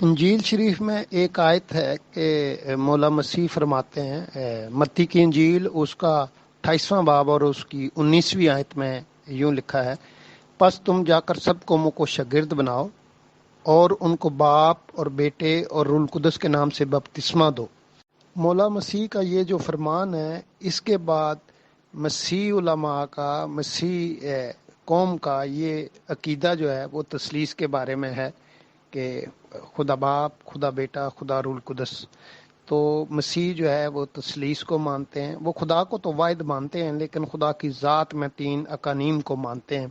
انجیل شریف میں ایک آیت ہے کہ مولا مسیح فرماتے ہیں، متی کی انجیل اس کا 28واں باب اور اس کی 19ویں آیت میں یوں لکھا ہے، پس تم جا کر سب قوموں کو شاگرد بناؤ اور ان کو باپ اور بیٹے اور روح القدس کے نام سے بپتسمہ دو۔ مولا مسیح کا یہ جو فرمان ہے، اس کے بعد مسیح علماء کا، مسیح قوم کا یہ عقیدہ جو ہے وہ تثلیث کے بارے میں ہے کہ خدا باپ، خدا بیٹا، خدا روح القدس۔ تو مسیح جو ہے وہ تثلیث کو مانتے ہیں، وہ خدا کو تو واحد مانتے ہیں لیکن خدا کی ذات میں تین اقانیم کو مانتے ہیں،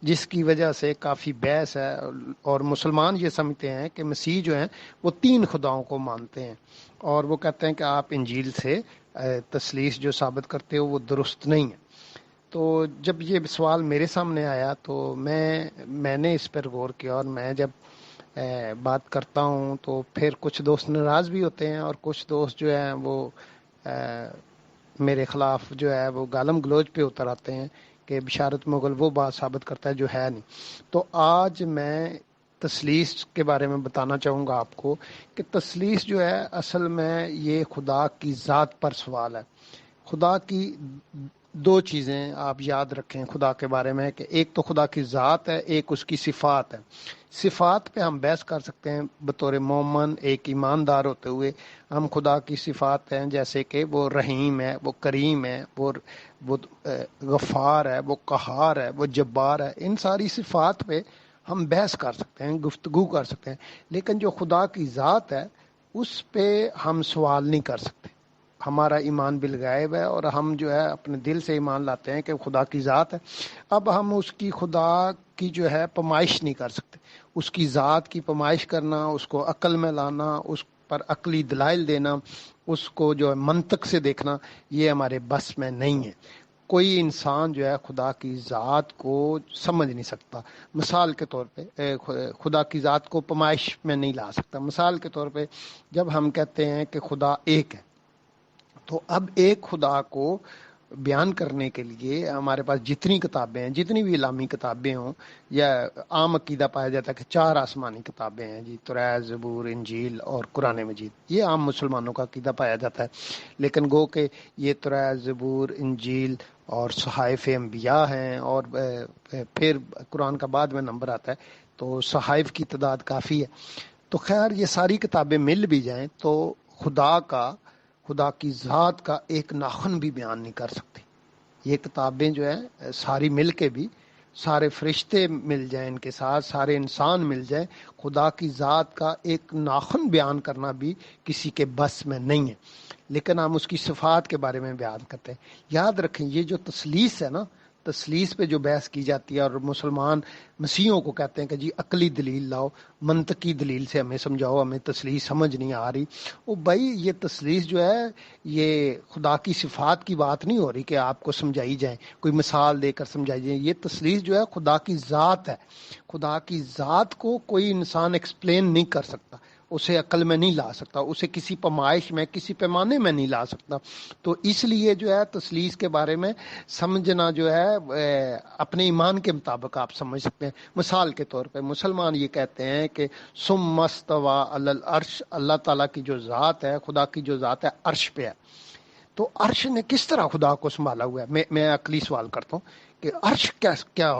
جس کی وجہ سے کافی بحث ہے۔ اور مسلمان یہ سمجھتے ہیں کہ مسیح جو ہیں وہ تین خداؤں کو مانتے ہیں، اور وہ کہتے ہیں کہ آپ انجیل سے تثلیث جو ثابت کرتے ہو وہ درست نہیں ہے۔ تو جب یہ سوال میرے سامنے آیا تو میں نے اس پر غور کیا، اور میں جب بات کرتا ہوں تو پھر کچھ دوست ناراض بھی ہوتے ہیں، اور کچھ دوست جو ہیں وہ میرے خلاف جو ہے وہ گالم گلوچ پہ اتر آتے ہیں کہ بشارت مغل وہ بات ثابت کرتا ہے جو ہے نہیں۔ تو آج میں تثلیث کے بارے میں بتانا چاہوں گا آپ کو کہ تثلیث جو ہے اصل میں یہ خدا کی ذات پر سوال ہے۔ خدا کی دو چیزیں آپ یاد رکھیں خدا کے بارے میں، کہ ایک تو خدا کی ذات ہے، ایک اس کی صفات ہے۔ صفات پہ ہم بحث کر سکتے ہیں بطور مومن، ایک ایماندار ہوتے ہوئے ہم خدا کی صفات ہیں جیسے کہ وہ رحیم ہے، وہ کریم ہے، وہ غفار ہے، وہ قہار ہے، وہ جبار ہے۔ ان ساری صفات پہ ہم بحث کر سکتے ہیں، گفتگو کر سکتے ہیں، لیکن جو خدا کی ذات ہے اس پہ ہم سوال نہیں کر سکتے۔ ہمارا ایمان بالغیب ہے اور ہم جو ہے اپنے دل سے ایمان لاتے ہیں کہ خدا کی ذات ہے۔ اب ہم اس کی خدا کی جو ہے پمائش نہیں کر سکتے۔ اس کی ذات کی پمائش کرنا، اس کو عقل میں لانا، اس پر عقلی دلائل دینا، اس کو جو ہے منطق سے دیکھنا، یہ ہمارے بس میں نہیں ہے۔ کوئی انسان جو ہے خدا کی ذات کو سمجھ نہیں سکتا۔ مثال کے طور پہ خدا کی ذات کو پمائش میں نہیں لا سکتا۔ مثال کے طور پہ جب ہم کہتے ہیں کہ خدا ایک ہے، تو اب ایک خدا کو بیان کرنے کے لیے ہمارے پاس جتنی کتابیں ہیں، جتنی بھی علمی کتابیں ہوں، یا عام عقیدہ پایا جاتا ہے کہ 4 آسمانی کتابیں ہیں جی، تورات، زبور، انجیل اور قرآن مجید، یہ عام مسلمانوں کا عقیدہ پایا جاتا ہے۔ لیکن گو کہ یہ تورات، زبور، انجیل اور صحائف انبیاء ہیں، اور پھر قرآن کا بعد میں نمبر آتا ہے، تو صحائف کی تعداد کافی ہے۔ تو خیر یہ ساری کتابیں مل بھی جائیں تو خدا کی ذات کا ایک ناخن بھی بیان نہیں کر سکتی۔ یہ کتابیں جو ہیں ساری مل کے بھی، سارے فرشتے مل جائیں ان کے ساتھ، سارے انسان مل جائیں، خدا کی ذات کا ایک ناخن بیان کرنا بھی کسی کے بس میں نہیں ہے۔ لیکن ہم اس کی صفات کے بارے میں بیان کرتے ہیں۔ یاد رکھیں یہ جو تثلیث ہے نا، تثلیث پہ جو بحث کی جاتی ہے، اور مسلمان مسیحوں کو کہتے ہیں کہ جی عقلی دلیل لاؤ، منطقی دلیل سے ہمیں سمجھاؤ، ہمیں تثلیث سمجھ نہیں آ رہی۔ او بھائی یہ تثلیث جو ہے یہ خدا کی صفات کی بات نہیں ہو رہی کہ آپ کو سمجھائی جائیں، کوئی مثال دے کر سمجھائی جائیں۔ یہ تثلیث جو ہے خدا کی ذات ہے۔ خدا کی ذات کو کوئی انسان ایکسپلین نہیں کر سکتا، اسے عقل میں نہیں لا سکتا، اسے کسی پیمائش میں، کسی پیمانے میں نہیں لا سکتا۔ تو اس لیے جو ہے تثلیث کے بارے میں سمجھنا جو ہے اپنے ایمان کے مطابق آپ سمجھ سکتے ہیں۔ مثال کے طور پہ مسلمان یہ کہتے ہیں کہ ثم استوى علی العرش، اللہ تعالیٰ کی جو ذات ہے، خدا کی جو ذات ہے عرش پہ ہے۔ تو عرش نے کس طرح خدا کو سنبھالا ہوا ہے؟ میں عقلی سوال کرتا ہوں کہ عرش کیا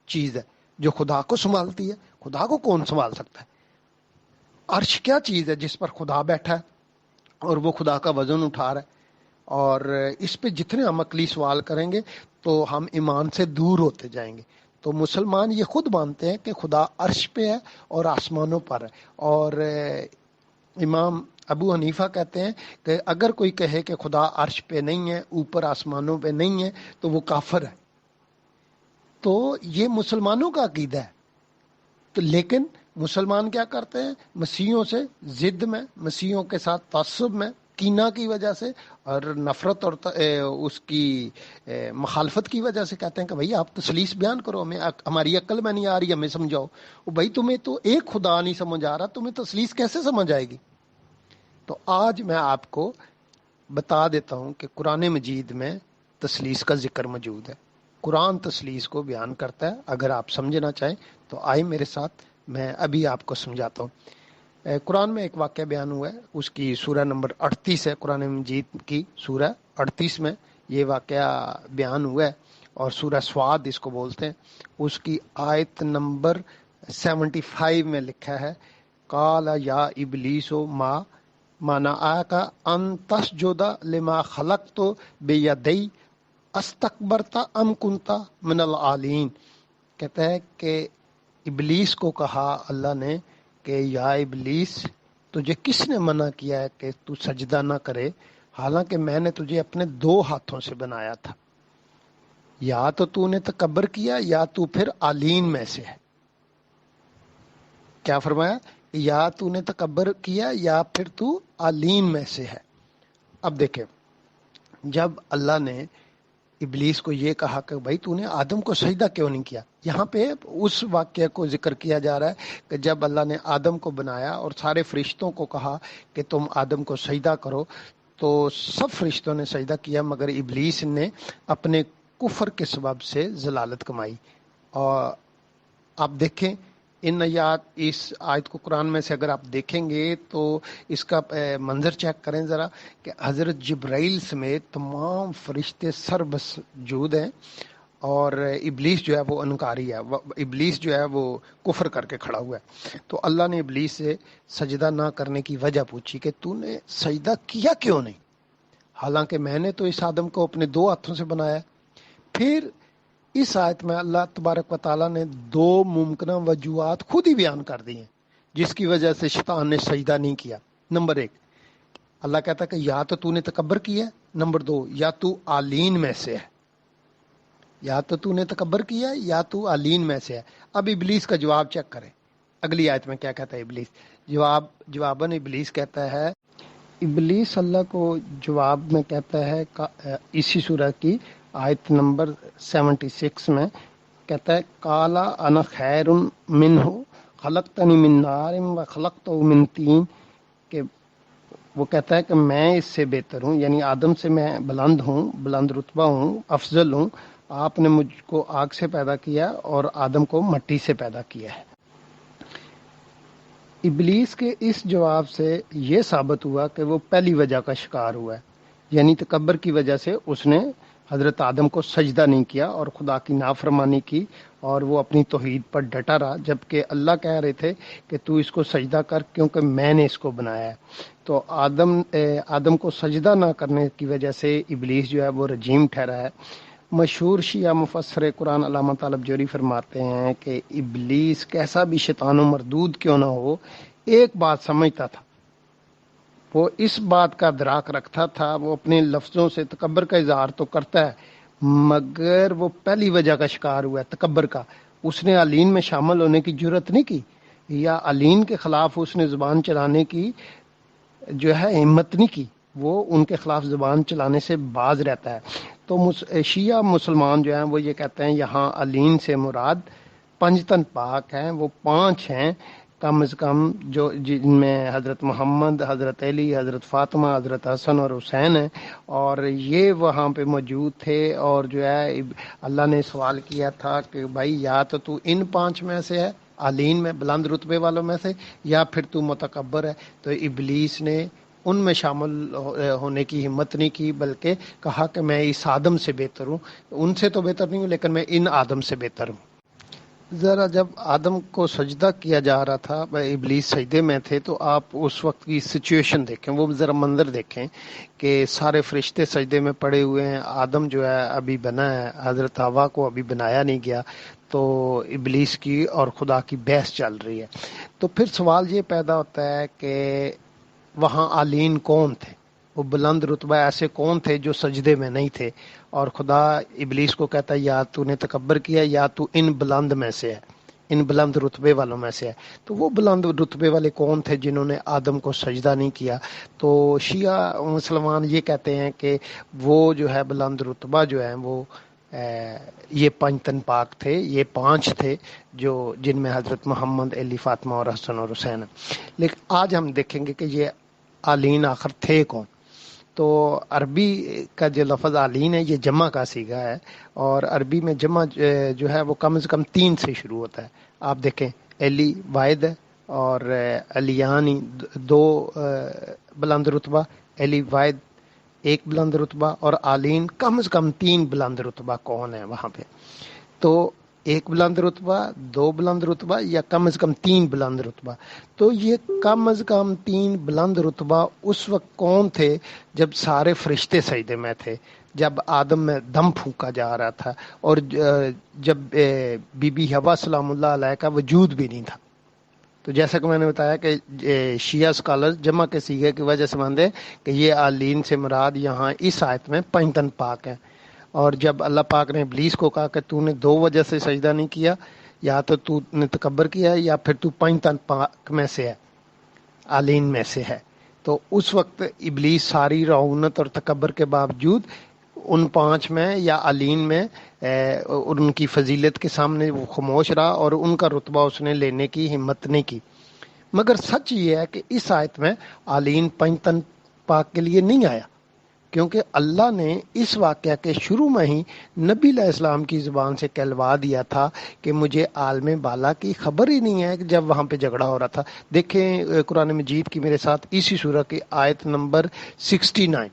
چیز ہے جو خدا کو سنبھالتی ہے؟ خدا کو کون سنبھال سکتا ہے؟ عرش کیا چیز ہے جس پر خدا بیٹھا ہے اور وہ خدا کا وزن اٹھا رہا ہے؟ اور اس پہ جتنے ہم عقلی سوال کریں گے تو ہم ایمان سے دور ہوتے جائیں گے۔ تو مسلمان یہ خود مانتے ہیں کہ خدا عرش پہ ہے اور آسمانوں پر ہے، اور امام ابو حنیفہ کہتے ہیں کہ اگر کوئی کہے کہ خدا عرش پہ نہیں ہے، اوپر آسمانوں پہ نہیں ہے، تو وہ کافر ہے۔ تو یہ مسلمانوں کا عقیدہ ہے۔ تو لیکن مسلمان کیا کرتے ہیں؟ مسیحوں سے ضد میں، مسیحوں کے ساتھ تعصب میں، کینہ کی وجہ سے اور نفرت اور اس کی مخالفت کی وجہ سے کہتے ہیں کہ بھئی آپ تثلیث بیان کرو، ہمیں ہماری عقل میں نہیں آ رہی، ہمیں سمجھاؤ۔ بھئی تمہیں تو ایک خدا نہیں سمجھ آ رہا، تمہیں تثلیث کیسے سمجھ آئے گی؟ تو آج میں آپ کو بتا دیتا ہوں کہ قرآن مجید میں تثلیث کا ذکر موجود ہے۔ قرآن تثلیث کو بیان کرتا ہے۔ اگر آپ سمجھنا چاہیں تو آئے میرے ساتھ، میں ابھی آپ کو سمجھاتا ہوں۔ قرآن میں ایک واقعہ بیان ہوا ہے، اس کی سورہ نمبر 38 ہے، قرآن مجید کی سورہ 38 میں یہ واقعہ بیان ہوا ہے، اور سورہ سواد اس کو بولتے ہیں۔ اس کی آیت نمبر 75 میں لکھا ہے، قال یا ابلیس ما منعک ان تسجد لما خلقت بیدی استکبرت ام کنت من العالین۔ کہتا ہے کہ ابلیس کو کہا اللہ نے کہ یا ابلیس، تجھے کس نے منع کیا ہے کہ تو سجدہ نہ کرے، حالانکہ میں نے تجھے اپنے 2 ہاتھوں سے بنایا تھا؟ یا تو نے تکبر کیا یا تو پھر عالین میں سے ہے۔ کیا فرمایا؟ یا تو نے تکبر کیا یا پھر تو عالین میں سے ہے۔ اب دیکھیں، جب اللہ نے ابلیس کو یہ کہا کہ بھائی تو نے آدم کو سجدہ کیوں نہیں کیا، یہاں پہ اس واقعہ کو ذکر کیا جا رہا ہے کہ جب اللہ نے آدم کو بنایا اور سارے فرشتوں کو کہا کہ تم آدم کو سجدہ کرو، تو سب فرشتوں نے سجدہ کیا، مگر ابلیس نے اپنے کفر کے سبب سے ضلالت کمائی۔ اور آپ دیکھیں اس آیت کو قرآن میں سے اگر آپ دیکھیں گے تو اس کا منظر چیک کریں ذرا، کہ حضرت جبرائیل سمیت تمام فرشتے سر بسجود ہیں، اور ابلیس جو ہے وہ انکاری ہے، ابلیس جو ہے وہ کفر کر کے کھڑا ہوا ہے۔ تو اللہ نے ابلیس سے سجدہ نہ کرنے کی وجہ پوچھی کہ تو نے سجدہ کیا کیوں نہیں، حالانکہ میں نے تو اس آدم کو اپنے 2 ہاتھوں سے بنایا۔ پھر اس آیت میں اللہ تبارک و تعالیٰ نے 2 ممکنہ وجوہات خود ہی بیان کر دی ہیں جس کی وجہ سے شیطان نے سجدہ نہیں کیا۔ نمبر 1، اللہ کہتا ہے کہ یا تو نے تکبر کیا ہے، نمبر 2، یا تو عالین میں سے ہے، یا تو نے تکبر کیا ہے یا تو عالین میں سے ہے۔ اب ابلیس کا جواب چیک کریں، اگلی آیت میں کیا کہتا ہے ابلیس؟ جواباً ابلیس کہتا ہے، ابلیس اللہ کو جواب میں کہتا ہے اسی سورہ کی آیت نمبر 76 میں کہتا ہے، کالا انا خیر منہ خلقتنی من نار و خلقتہ من طین، کہ وہ کہتا ہے کہ میں اس سے بہتر ہوں، یعنی آدم سے میں بلند ہوں، بلند رتبہ ہوں، افضل ہوں، آپ نے مجھ کو آگ سے پیدا کیا اور آدم کو مٹی سے پیدا کیا ہے۔ ابلیس کے اس جواب سے یہ ثابت ہوا کہ وہ پہلی وجہ کا شکار ہوا ہے، یعنی تکبر کی وجہ سے اس نے حضرت آدم کو سجدہ نہیں کیا اور خدا کی نافرمانی کی، اور وہ اپنی توحید پر ڈٹا رہا، جبکہ اللہ کہہ رہے تھے کہ تو اس کو سجدہ کر کیونکہ میں نے اس کو بنایا ہے۔ تو آدم کو سجدہ نہ کرنے کی وجہ سے ابلیس جو ہے وہ رجیم ٹھہرا ہے۔ مشہور شیعہ مفسر قرآن علامہ طالب جوہری فرماتے ہیں کہ ابلیس کیسا بھی شیطان و مردود کیوں نہ ہو، ایک بات سمجھتا تھا، وہ اس بات کا ادراک رکھتا تھا، وہ اپنے لفظوں سے تکبر کا اظہار تو کرتا ہے مگر وہ پہلی وجہ کا شکار ہوا ہے، تکبر کا۔ اس نے عالین میں شامل ہونے کی جرت نہیں کی، یا عالین کے خلاف اس نے زبان چلانے کی جو ہے ہمت نہیں کی، وہ ان کے خلاف زبان چلانے سے باز رہتا ہے۔ تو شیعہ مسلمان جو ہیں وہ یہ کہتے ہیں یہاں عالین سے مراد پنجتن پاک ہیں، وہ 5 ہیں کم از کم، جو جن میں حضرت محمد، حضرت علی، حضرت فاطمہ، حضرت حسن اور حسین ہیں، اور یہ وہاں پہ موجود تھے۔ اور جو ہے اللہ نے سوال کیا تھا کہ بھائی یا تو ان 5 میں سے ہے، عالین میں بلند رتبے والوں میں سے، یا پھر تو متکبر ہے۔ تو ابلیس نے ان میں شامل ہونے کی ہمت نہیں کی، بلکہ کہا کہ میں اس آدم سے بہتر ہوں، ان سے تو بہتر نہیں ہوں لیکن میں ان آدم سے بہتر ہوں۔ ذرا جب آدم کو سجدہ کیا جا رہا تھا، ابلیس سجدے میں تھے، تو آپ اس وقت کی سچویشن دیکھیں، وہ ذرا منظر دیکھیں کہ سارے فرشتے سجدے میں پڑے ہوئے ہیں، آدم جو ہے ابھی بنا ہے، حضرت حوا کو ابھی بنایا نہیں گیا، تو ابلیس کی اور خدا کی بحث چل رہی ہے۔ تو پھر سوال یہ پیدا ہوتا ہے کہ وہاں عالین کون تھے، وہ بلند رتبہ ایسے کون تھے جو سجدے میں نہیں تھے؟ اور خدا ابلیس کو کہتا ہے یا تو نے تکبر کیا یا تو ان بلند میں سے ہے، ان بلند رتبے والوں میں سے ہے۔ تو وہ بلند رتبے والے کون تھے جنہوں نے آدم کو سجدہ نہیں کیا؟ تو شیعہ مسلمان یہ کہتے ہیں کہ وہ جو ہے بلند رتبہ جو ہیں وہ یہ پنجتن پاک تھے، یہ 5 تھے جو جن میں حضرت محمد، علی، فاطمہ اور حسن اور حسین ہیں۔ لیکن آج ہم دیکھیں گے کہ یہ عالین آخر تھے کون۔ تو عربی کا جو لفظ عالین ہے یہ جمع کا صیغہ ہے، اور عربی میں جمع جو ہے وہ کم از کم 3 سے شروع ہوتا ہے۔ آپ دیکھیں علی واحد ہے اور علیانی دو بلند رتبہ، علی واحد ایک بلند رتبہ، اور آلین کم از کم 3 بلند رتبہ کون ہے وہاں پہ؟ تو ایک بلند رتبہ، 2 بلند رتبہ، یا کم از کم 3 بلند رتبہ؟ تو یہ کم از کم 3 بلند رتبہ اس وقت کون تھے جب سارے فرشتے سجدے میں تھے، جب آدم میں دم پھونکا جا رہا تھا، اور جب بی بی حوا سلام اللہ علیہ کا وجود بھی نہیں تھا۔ تو جیسا کہ میں نے بتایا کہ شیعہ اسکالر جمع کے سیغے کی وجہ سے مانتے ہیں کہ یہ آلین سے مراد یہاں اس آیت میں 5 تن پاک ہیں۔ اور جب اللہ پاک نے ابلیس کو کہا کہ تو نے 2 وجہ سے سجدہ نہیں کیا، یا تو نے تکبر کیا ہے، یا پھر تو 5 تن پاک میں سے ہے، آلین میں سے ہے، تو اس وقت ابلیس ساری رعونت اور تکبر کے باوجود ان 5 میں یا آلین میں ان کی فضیلت کے سامنے وہ خاموش رہا، اور ان کا رتبہ اس نے لینے کی ہمت نہیں کی۔ مگر سچ یہ ہے کہ اس آیت میں آلین 5 تن پاک کے لیے نہیں آیا، کیونکہ اللہ نے اس واقعہ کے شروع میں ہی نبی علیہ السلام کی زبان سے کہلوا دیا تھا کہ مجھے عالم بالا کی خبر ہی نہیں ہے کہ جب وہاں پہ جھگڑا ہو رہا تھا۔ دیکھیں قرآن مجید کی میرے ساتھ اسی سورہ کی آیت نمبر 69،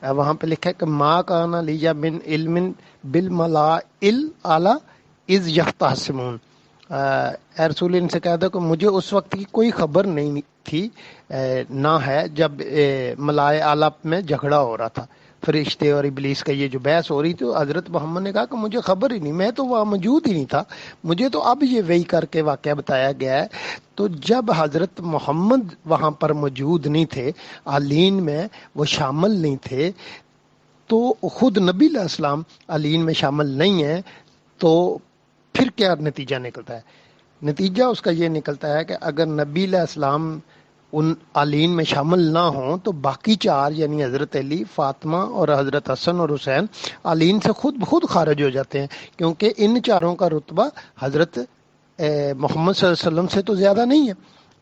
وہاں پہ لکھا ہے کہ ما کان لی من علم بالملائل اعلی اذ یختصمون، اے رسول ان سے کہہ دو کہ مجھے اس وقت کی کوئی خبر نہیں تھی، نہ ہے جب ملائے اعلیٰ میں جھگڑا ہو رہا تھا، فرشتے اور ابلیس کا یہ جو بحث ہو رہی تھی۔ حضرت محمد نے کہا کہ مجھے خبر ہی نہیں، میں تو وہاں موجود ہی نہیں تھا، مجھے تو اب یہ وحی کر کے واقعہ بتایا گیا ہے۔ تو جب حضرت محمد وہاں پر موجود نہیں تھے، آلین میں وہ شامل نہیں تھے، تو خود نبی علیہ السلام آلین میں شامل نہیں ہیں، تو پھر کیا نتیجہ نکلتا ہے؟ نتیجہ اس کا یہ نکلتا ہے کہ اگر نبی علیہ السلام ان آلین میں شامل نہ ہوں تو باقی 4 یعنی حضرت علی، فاطمہ اور حضرت حسن اور حسین آلین سے خود بخود خارج ہو جاتے ہیں، کیونکہ ان 4 کا رتبہ حضرت محمد صلی اللہ علیہ وسلم سے تو زیادہ نہیں ہے۔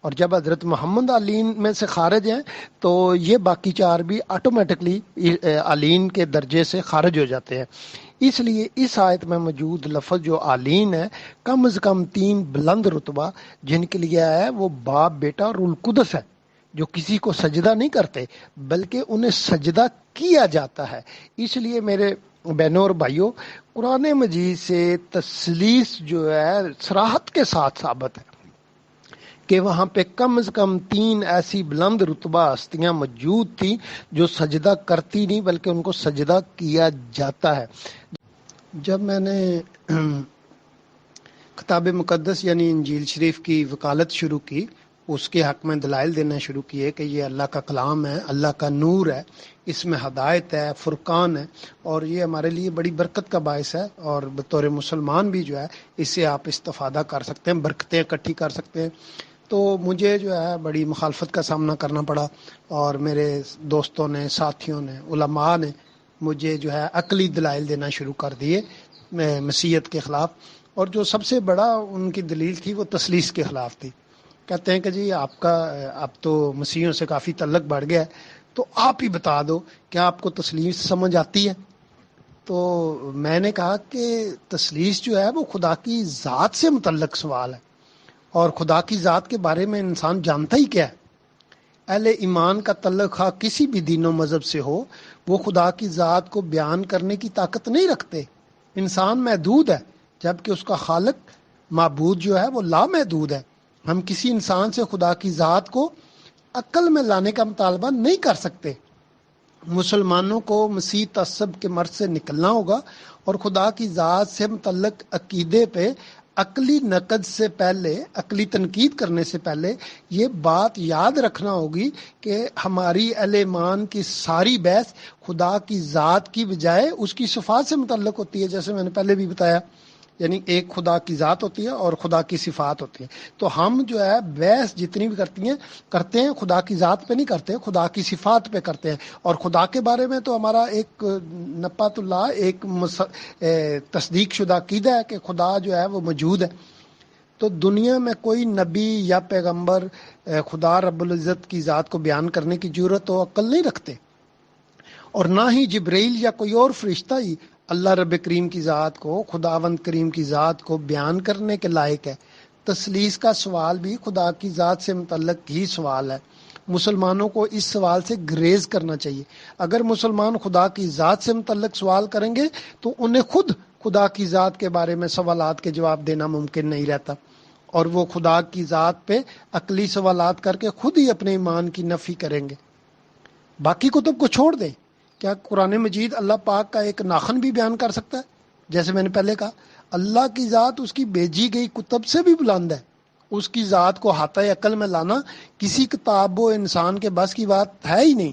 اور جب حضرت محمد آلین میں سے خارج ہیں تو یہ باقی 4 بھی آٹومیٹکلی آلین کے درجے سے خارج ہو جاتے ہیں۔ اس لیے اس آیت میں موجود لفظ جو آلین ہے، کم از کم 3 بلند رتبہ جن کے لیے آیا ہے وہ باپ، بیٹا اور روح القدس ہے، جو کسی کو سجدہ نہیں کرتے بلکہ انہیں سجدہ کیا جاتا ہے۔ اس لیے میرے بہنوں اور بھائیوں، قرآن مجید سے تثلیث جو ہے صراحت کے ساتھ ثابت ہے کہ وہاں پہ کم از کم 3 ایسی بلند رتبہ ہستیاں موجود تھیں جو سجدہ کرتی نہیں بلکہ ان کو سجدہ کیا جاتا ہے۔ جب میں نے کتاب مقدس یعنی انجیل شریف کی وکالت شروع کی، اس کے حق میں دلائل دینا شروع کیے کہ یہ اللہ کا کلام ہے، اللہ کا نور ہے، اس میں ہدایت ہے، فرقان ہے، اور یہ ہمارے لیے بڑی برکت کا باعث ہے، اور بطور مسلمان بھی جو ہے اس سے آپ استفادہ کر سکتے ہیں، برکتیں اکٹھی کر سکتے ہیں۔ تو مجھے جو ہے بڑی مخالفت کا سامنا کرنا پڑا، اور میرے دوستوں نے، ساتھیوں نے، علماء نے مجھے جو ہے عقلی دلائل دینا شروع کر دیے مسیحیت کے خلاف، اور جو سب سے بڑا ان کی دلیل تھی وہ تثلیث کے خلاف تھی۔ کہتے ہیں کہ جی آپ کا اب تو مسیحیوں سے کافی تعلق بڑھ گیا ہے، تو آپ ہی بتا دو کیا آپ کو تثلیث سمجھ آتی ہے؟ تو میں نے کہا کہ تثلیث جو ہے وہ خدا کی ذات سے متعلق سوال ہے، اور خدا کی ذات کے بارے میں انسان جانتا ہی کیا ہے؟ اہل ایمان کا تعلق خواہ کسی بھی دین و مذہب سے ہو، وہ خدا کی ذات کو بیان کرنے کی طاقت نہیں رکھتے۔ انسان محدود ہے، جبکہ اس کا خالق معبود جو ہے وہ لامحدود ہے۔ ہم کسی انسان سے خدا کی ذات کو عقل میں لانے کا مطالبہ نہیں کر سکتے۔ مسلمانوں کو مسیح تعصب کے مرض سے نکلنا ہوگا، اور خدا کی ذات سے متعلق عقیدے پہ عقلی نقد سے پہلے، عقلی تنقید کرنے سے پہلے یہ بات یاد رکھنا ہوگی کہ ہماری اہل ایمان کی ساری بحث خدا کی ذات کی بجائے اس کی صفات سے متعلق ہوتی ہے، جیسے میں نے پہلے بھی بتایا، یعنی ایک خدا کی ذات ہوتی ہے اور خدا کی صفات ہوتی ہیں۔ تو ہم جو ہے بحث جتنی بھی کرتے ہیں خدا کی ذات پہ نہیں کرتے، خدا کی صفات پہ کرتے ہیں، اور خدا کے بارے میں تو ہمارا ایک نپات اللہ، ایک تصدیق شدہ عقیدہ ہے کہ خدا جو ہے وہ موجود ہے۔ تو دنیا میں کوئی نبی یا پیغمبر خدا رب العزت کی ذات کو بیان کرنے کی جرت و عقل نہیں رکھتے، اور نہ ہی جبرائیل یا کوئی اور فرشتہ ہی اللہ رب کریم کی ذات کو، خداوند کریم کی ذات کو بیان کرنے کے لائق ہے۔ تثلیث کا سوال بھی خدا کی ذات سے متعلق ہی سوال ہے. مسلمانوں کو اس سوال سے گریز کرنا چاہیے. اگر مسلمان خدا کی ذات سے متعلق سوال کریں گے تو انہیں خود خدا کی ذات کے بارے میں سوالات کے جواب دینا ممکن نہیں رہتا، اور وہ خدا کی ذات پہ عقلی سوالات کر کے خود ہی اپنے ایمان کی نفی کریں گے. باقی کتب کو چھوڑ دیں. کیا قرآن مجید اللہ پاک کا ایک ناخن بھی بیان کر سکتا ہے؟ جیسے میں نے پہلے کہا، اللہ کی ذات اس کی بھیجی گئی کتب سے بھی بلند ہے. اس کی ذات کو احاطہ عقل میں لانا کسی کتاب و انسان کے بس کی بات ہے ہی نہیں.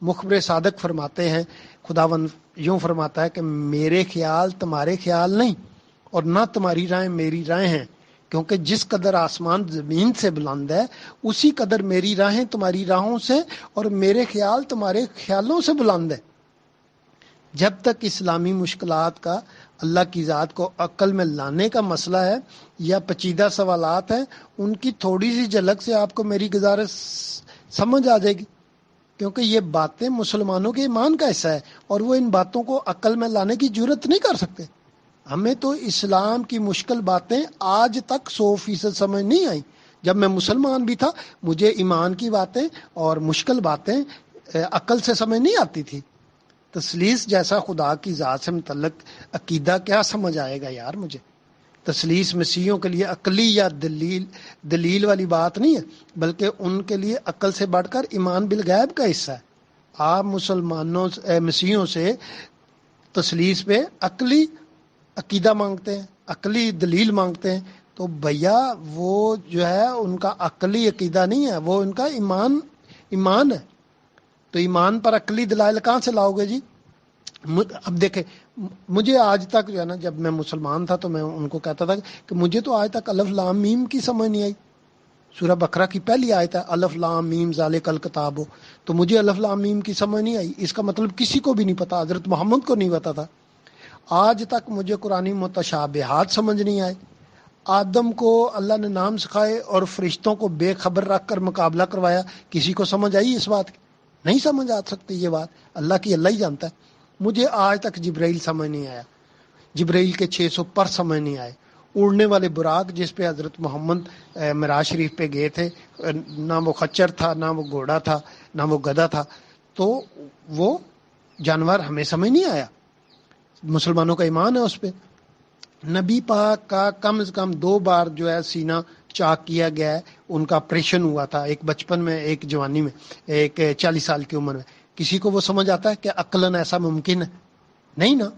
مخبر صادق فرماتے ہیں، خداوند یوں فرماتا ہے کہ میرے خیال تمہارے خیال نہیں، اور نہ تمہاری رائے میری رائے ہیں، کیونکہ جس قدر آسمان زمین سے بلند ہے اسی قدر میری راہیں تمہاری راہوں سے اور میرے خیال تمہارے خیالوں سے بلند ہے. جب تک اسلامی مشکلات کا اللہ کی ذات کو عقل میں لانے کا مسئلہ ہے یا پیچیدہ سوالات ہیں، ان کی تھوڑی سی جھلک سے آپ کو میری گزارش سمجھ آ جائے گی، کیونکہ یہ باتیں مسلمانوں کے ایمان کا حصہ ہے اور وہ ان باتوں کو عقل میں لانے کی جرت نہیں کر سکتے. ہمیں تو اسلام کی مشکل باتیں آج تک 100% سمجھ نہیں آئیں. جب میں مسلمان بھی تھا مجھے ایمان کی باتیں اور مشکل باتیں عقل سے سمجھ نہیں آتی تھی. تثلیث جیسا خدا کی ذات سے متعلق عقیدہ کیا سمجھ آئے گا یار مجھے. تثلیث مسیحیوں کے لیے عقلی یا دلیل والی بات نہیں ہے، بلکہ ان کے لیے عقل سے بڑھ کر ایمان بالغیب کا حصہ ہے. آپ مسیحیوں سے تثلیث پہ عقلی عقیدہ مانگتے ہیں، عقلی دلیل مانگتے ہیں، تو بھیا وہ جو ہے ان کا عقلی عقیدہ نہیں ہے، وہ ان کا ایمان ہے. تو ایمان پر عقلی دلائل کہاں سے لاؤ گے جی؟ اب دیکھیں، مجھے آج تک جو ہے نا، جب میں مسلمان تھا تو میں ان کو کہتا تھا کہ مجھے تو آج تک الف لام میم کی سمجھ نہیں آئی. سورہ بقرہ کی پہلی آیت ہے الف لام میم ذالک الکتاب، تو مجھے الف لام میم کی سمجھ نہیں آئی. اس کا مطلب کسی کو بھی نہیں پتا، حضرت محمد کو نہیں پتا تھا. آج تک مجھے قرآنی متشابہات سمجھ نہیں آئے. آدم کو اللہ نے نام سکھائے اور فرشتوں کو بے خبر رکھ کر مقابلہ کروایا، کسی کو سمجھ آئی اس بات کی؟ نہیں سمجھ آ سکتی یہ بات، اللہ کی اللہ ہی جانتا ہے. مجھے آج تک جبرائیل سمجھ نہیں آیا، جبرائیل کے 600 پر سمجھ نہیں آئے. اڑنے والے براق جس پہ حضرت محمد معراج شریف پہ گئے تھے، نہ وہ خچر تھا، نہ وہ گھوڑا تھا، نہ وہ گدھا تھا، تو وہ جانور ہمیں سمجھ نہیں آیا. مسلمانوں کا ایمان ہے اس پہ. نبی پاک کا کم از کم 2 بار جو ہے سینہ چاک کیا گیا ہے. ان کا آپریشن ہوا تھا، ایک بچپن میں، ایک جوانی میں، ایک 40 سال کی عمر میں. کسی کو وہ سمجھ آتا ہے کہ عقلاً ایسا ممکن ہے؟ نہیں نا.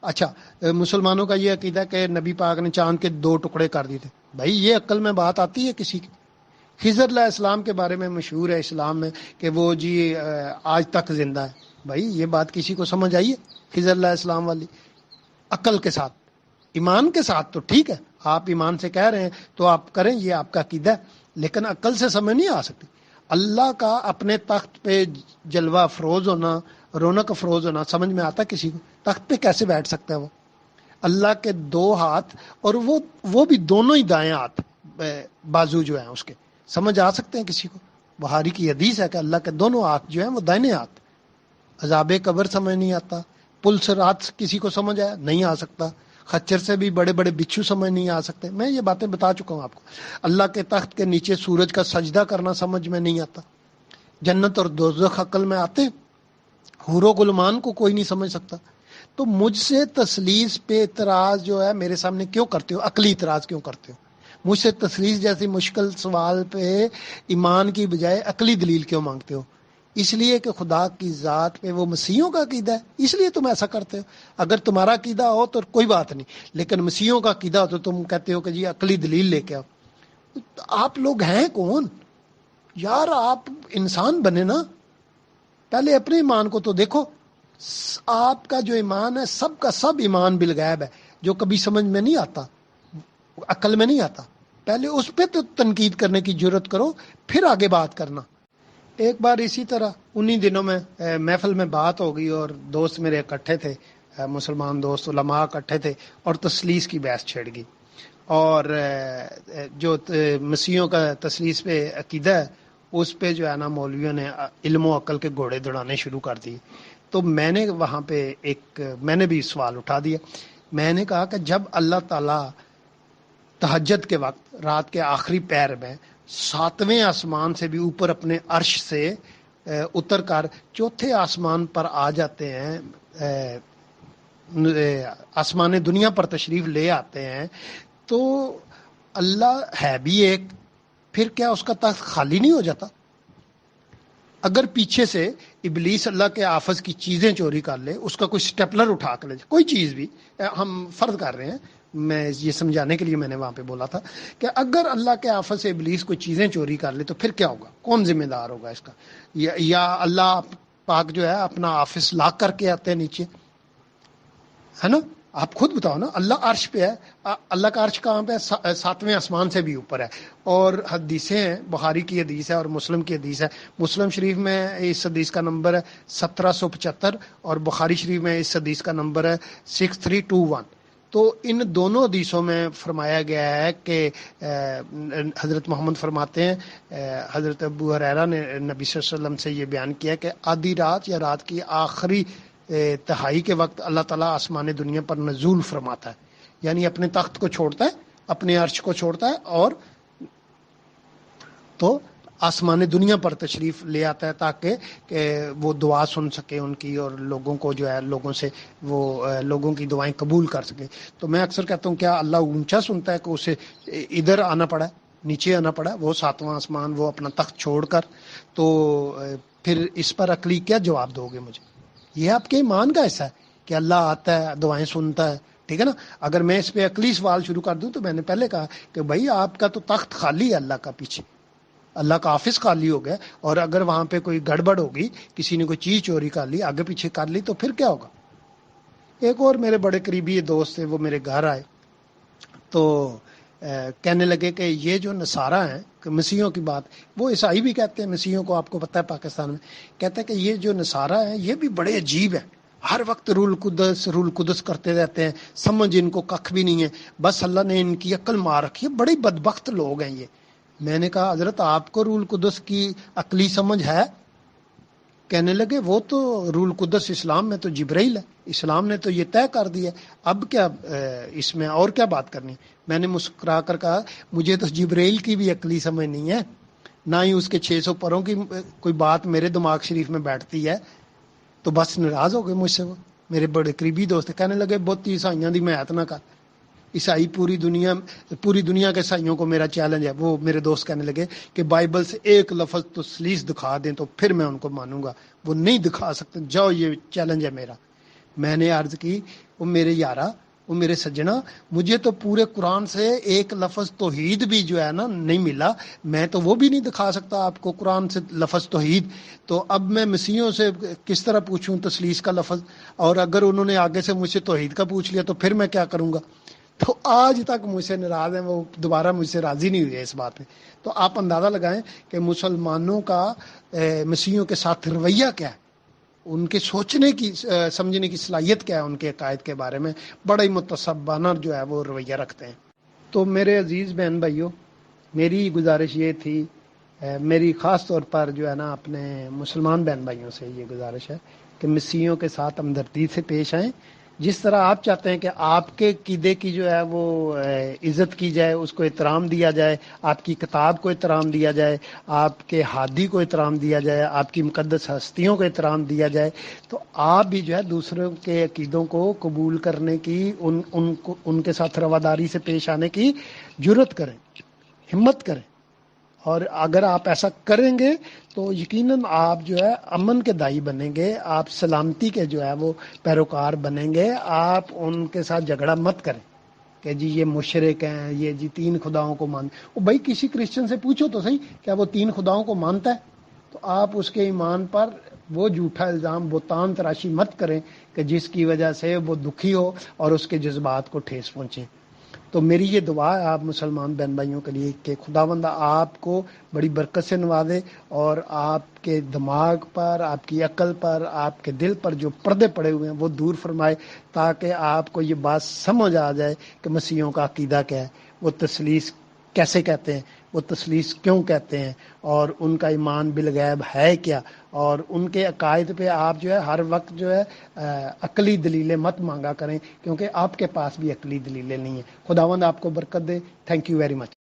اچھا، مسلمانوں کا یہ عقیدہ ہے کہ نبی پاک نے چاند کے 2 ٹکڑے کر دیے تھے. بھائی یہ عقل میں بات آتی ہے کسی کی؟ خضر علیہ السلام کے بارے میں مشہور ہے اسلام میں کہ وہ جی آج تک زندہ ہے. بھائی یہ بات کسی کو سمجھ آئی ہے؟ خضر علیہ السلام والی عقل کے ساتھ، ایمان کے ساتھ تو ٹھیک ہے، آپ ایمان سے کہہ رہے ہیں تو آپ کریں، یہ آپ کا عقیدہ ہے، لیکن عقل سے سمجھ نہیں آ سکتی. اللہ کا اپنے تخت پہ جلوہ افروز ہونا، رونق افروز ہونا سمجھ میں آتا کسی کو؟ تخت پہ کیسے بیٹھ سکتا ہے وہ؟ اللہ کے 2 ہاتھ، اور وہ بھی دونوں ہی دائیں ہاتھ، بازو جو ہیں اس کے، سمجھ آ سکتے ہیں کسی کو؟ بخاری کی حدیث ہے کہ اللہ کے دونوں ہاتھ جو ہیں وہ دائیں ہاتھ. عذاب قبر سمجھ نہیں آتا. پل صراط کسی کو سمجھ آیا؟ نہیں آ سکتا. خچر سے بھی بڑے بڑے بچھو سمجھ نہیں آ سکتے. میں یہ باتیں بتا چکا ہوں آپ کو. اللہ کے تخت کے نیچے سورج کا سجدہ کرنا سمجھ میں نہیں آتا. جنت اور دوزخ عقل میں آتے؟ حور و غلمان کو کوئی نہیں سمجھ سکتا. تو مجھ سے تثلیث پہ اعتراض جو ہے میرے سامنے کیوں کرتے ہو؟ عقلی اعتراض کیوں کرتے ہو؟ مجھ سے تثلیث جیسی مشکل سوال پہ ایمان کی بجائے عقلی دلیل کیوں مانگتے ہو؟ اس لیے کہ خدا کی ذات پہ وہ مسیحوں کا عقیدہ ہے، اس لیے تم ایسا کرتے ہو. اگر تمہارا عقیدہ ہو تو کوئی بات نہیں، لیکن مسیحوں کا عقیدہ ہو تو تم کہتے ہو کہ جی عقلی دلیل لے کے آؤ. آپ لوگ ہیں کون یار؟ آپ انسان بنے نا، پہلے اپنے ایمان کو تو دیکھو. آپ کا جو ایمان ہے سب کا سب ایمان بالغیب ہے، جو کبھی سمجھ میں نہیں آتا، عقل میں نہیں آتا. پہلے اس پہ تو تنقید کرنے کی جرت کرو، پھر آگے بات کرنا. ایک بار اسی طرح انہی دنوں میں محفل میں بات ہو گئی اور دوست میرے اکٹھے تھے، مسلمان دوست علماء اکٹھے تھے، اور تثلیث کی بحث چھڑ گئی. اور جو مسیحوں کا تثلیث پہ عقیدہ ہے اس پہ جو ہے نا مولویوں نے علم و عقل کے گھوڑے دوڑانے شروع کر دیے. تو میں نے وہاں پہ میں نے بھی سوال اٹھا دیا. میں نے کہا کہ جب اللہ تعالیٰ تہجد کے وقت رات کے آخری پہر میں 7ویں آسمان سے بھی اوپر اپنے عرش سے اتر کر چوتھے آسمان پر آ جاتے ہیں، آسمان دنیا پر تشریف لے آتے ہیں، تو اللہ ہے بھی ایک، پھر کیا اس کا تخت خالی نہیں ہو جاتا؟ اگر پیچھے سے ابلیس اللہ کے آفز کی چیزیں چوری کر لے، اس کا کوئی سٹیپلر اٹھا کر لے، کوئی چیز بھی، ہم فرض کر رہے ہیں، میں یہ سمجھانے کے لیے میں نے وہاں پہ بولا تھا کہ اگر اللہ کے آفز سے ابلیس کوئی چیزیں چوری کر لے تو پھر کیا ہوگا؟ کون ذمہ دار ہوگا اس کا؟ یا اللہ پاک جو ہے اپنا آفس لاک کر کے آتے ہیں نیچے، ہے نا؟ آپ خود بتاؤ نا، اللہ عرش پہ ہے، اللہ کا عرش کہاں پہ ہے؟ 7ویں آسمان سے بھی اوپر ہے۔ اور حدیثیں ہیں، بخاری کی حدیث ہے اور مسلم کی حدیث ہے، مسلم شریف میں اس حدیث کا نمبر ہے 1775 اور بخاری شریف میں اس حدیث کا نمبر ہے 6321۔ تو ان دونوں حدیثوں میں فرمایا گیا ہے کہ حضرت محمد فرماتے ہیں، حضرت ابو ہریرہ نے نبی صلی اللہ علیہ وسلم سے یہ بیان کیا کہ آدھی رات یا رات کی آخری تہائی کے وقت اللہ تعالیٰ آسمان دنیا پر نزول فرماتا ہے، یعنی اپنے تخت کو چھوڑتا ہے، اپنے عرش کو چھوڑتا ہے، اور تو آسمان دنیا پر تشریف لے آتا ہے تاکہ کہ وہ دعا سن سکے ان کی، اور لوگوں کو جو ہے لوگوں سے وہ لوگوں کی دعائیں قبول کر سکے۔ تو میں اکثر کہتا ہوں کیا اللہ اونچا سنتا ہے کہ اسے ادھر آنا پڑا، نیچے آنا پڑا، وہ 7واں آسمان، وہ اپنا تخت چھوڑ کر؟ تو پھر اس پر عقلی کیا جواب دو گے مجھے؟ یہ آپ کے ایمان کا حصہ ہے کہ اللہ آتا ہے، دعائیں سنتا ہے، ٹھیک ہے نا؟ اگر میں اس پہ عقلی سوال شروع کر دوں تو میں نے پہلے کہا کہ بھائی آپ کا تو تخت خالی ہے، اللہ کا پیچھے اللہ کا آفس خالی ہو گیا، اور اگر وہاں پہ کوئی گڑبڑ ہوگی، کسی نے کوئی چیز چوری کر لی، آگے پیچھے کر لی، تو پھر کیا ہوگا؟ ایک اور میرے بڑے قریبی دوست تھے، وہ میرے گھر آئے تو کہنے لگے کہ یہ جو نصارہ ہیں، کہ مسیحوں کی بات، وہ عیسائی بھی کہتے ہیں مسیحوں کو، آپ کو پتہ ہے پاکستان میں، کہتے ہیں کہ یہ جو نصارہ ہیں یہ بھی بڑے عجیب ہیں، ہر وقت رول قدس کرتے رہتے ہیں، سمجھ ان کو کخ بھی نہیں ہے، بس اللہ نے ان کی عقل مار رکھی ہے، بڑے بدبخت لوگ ہیں یہ۔ میں نے کہا حضرت آپ کو رول قدس کی عقلی سمجھ ہے؟ کہنے لگے وہ تو رول قدس اسلام میں تو جبرائیل ہے، اسلام نے تو یہ طے کر دیا، اب کیا اس میں اور کیا بات کرنی؟ میں نے مسکرا کر کہا مجھے تو جبرائیل کی بھی عقلی سمجھ نہیں ہے، نہ ہی اس کے 600 پروں کی کوئی بات میرے دماغ شریف میں بیٹھتی ہے۔ تو بس ناراض ہو گئے مجھ سے، وہ میرے بڑے قریبی دوست کہنے لگے بہت عیسائیاں دی میعت نہ کر، عیسائی پوری دنیا کے عیسائیوں کو میرا چیلنج ہے۔ وہ میرے دوست کہنے لگے کہ بائبل سے ایک لفظ تو سلیس دکھا دیں تو پھر میں ان کو مانوں گا، وہ نہیں دکھا سکتے، جاؤ یہ چیلنج ہے میرا۔ میں نے عرض کی وہ میرے یارا، وہ میرے سجنا، مجھے تو پورے قرآن سے ایک لفظ توحید بھی جو ہے نا نہیں ملا، میں تو وہ بھی نہیں دکھا سکتا آپ کو قرآن سے لفظ توحید، تو اب میں مسیحیوں سے کس طرح پوچھوں تسلیس کا لفظ؟ اور اگر انہوں نے آگے سے مجھ سے توحید کا پوچھ لیا تو پھر میں کیا کروں گا؟ تو آج تک مجھ سے ناراض ہیں، وہ دوبارہ مجھ سے راضی نہیں ہوئے اس بات میں۔ تو آپ اندازہ لگائیں کہ مسلمانوں کا مسیحیوں کے ساتھ رویہ کیا ہے، ان کے سوچنے کی سمجھنے کی صلاحیت کیا ہے، ان کے عقائد کے بارے میں بڑا ہی متصبانہ جو ہے وہ رویہ رکھتے ہیں۔ تو میرے عزیز بہن بھائیوں، میری گزارش یہ تھی، میری خاص طور پر جو ہے نا اپنے مسلمان بہن بھائیوں سے یہ گزارش ہے کہ مسیحیوں کے ساتھ ہمدردی سے پیش آئیں، جس طرح آپ چاہتے ہیں کہ آپ کے عقیدے کی جو ہے وہ عزت کی جائے، اس کو احترام دیا جائے، آپ کی کتاب کو احترام دیا جائے، آپ کے ہادی کو احترام دیا جائے، آپ کی مقدس ہستیوں کو احترام دیا جائے، تو آپ بھی جو ہے دوسروں کے عقیدوں کو قبول کرنے کی، ان کے ساتھ رواداری سے پیش آنے کی جرت کریں، ہمت کریں۔ اور اگر آپ ایسا کریں گے تو یقیناً آپ جو ہے امن کے دائی بنیں گے، آپ سلامتی کے جو ہے وہ پیروکار بنیں گے۔ آپ ان کے ساتھ جھگڑا مت کریں کہ جی یہ مشرک ہیں، یہ جی 3 خداؤں کو وہ بھائی کسی کرسچن سے پوچھو تو صحیح کیا وہ 3 خداؤں کو مانتا ہے؟ تو آپ اس کے ایمان پر وہ جھوٹا الزام، بہتان تراشی مت کریں کہ جس کی وجہ سے وہ دکھی ہو اور اس کے جذبات کو ٹھیس پہنچے۔ تو میری یہ دعا ہے آپ مسلمان بہن بھائیوں کے لیے کہ خداوند آپ کو بڑی برکت سے نوازے، اور آپ کے دماغ پر، آپ کی عقل پر، آپ کے دل پر جو پردے پڑے ہوئے ہیں وہ دور فرمائے، تاکہ آپ کو یہ بات سمجھ آ جائے کہ مسیحیوں کا عقیدہ کیا ہے، وہ تثلیث کیسے کہتے ہیں، وہ تثلیث کیوں کہتے ہیں اور ان کا ایمان بالغیب ہے کیا، اور ان کے عقائد پہ آپ جو ہے ہر وقت جو ہے عقلی دلیلیں مت مانگا کریں، کیونکہ آپ کے پاس بھی عقلی دلیلیں نہیں ہیں۔ خداوند آپ کو برکت دے۔ Thank you very much.